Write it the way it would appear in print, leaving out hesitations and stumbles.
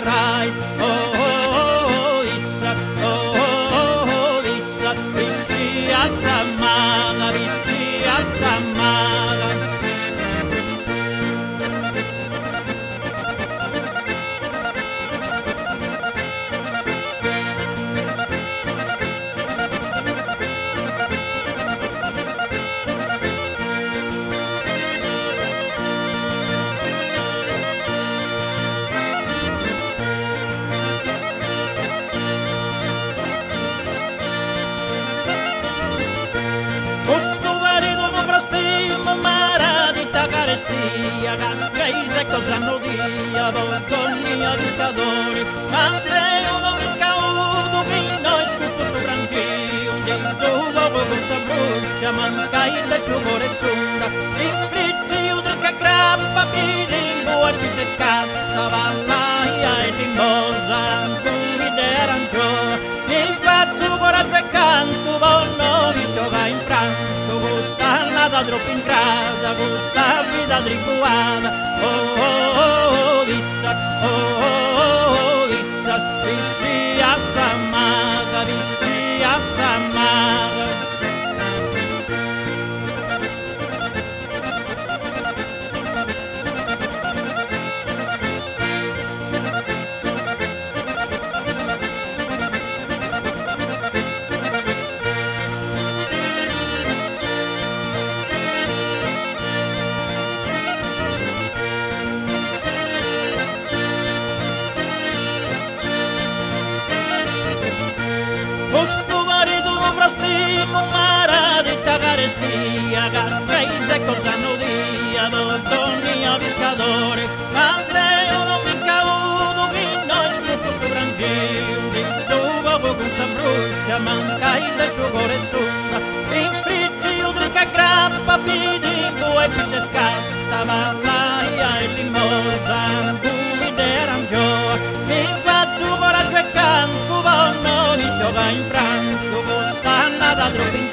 rai. Oh, oh, oh, Issa, oh, oh, oh, Issa, Issa, Samaga, Issa, Samaga. Carestia, ganskeis e cosa no dia, voltonia discadori, Andrei non caudo vino e tutto su branchio, dentro uovo con sa bruscia, manca il suo cuore sunda, inflitti udre che grappa, pilingo e pise scazza, vallaia e timbosa, cui d'erancioa, il fatto coraggio e canto, bonno vi gioca in pranzo, gusta nada troppo in casa, gusta vida tribuana. Oh, oh, oh, Vissa, oh, oh, oh, Vissa, Vissi a Samaga, Vissi a Samaga. Carestia, ganskeis e cosa no dia, voltonia discadori, Andrei non caudo vino e tutto su branchio, dentro uovo con sa bruscia, manca il suo cuore sunda, inflitti udre che grappa, pilingo e pise scazza, vallaia e limosa, cui d'erancioa, infatti coraggio e canto, bonno di gioca in pranzo, gusta nada troppo in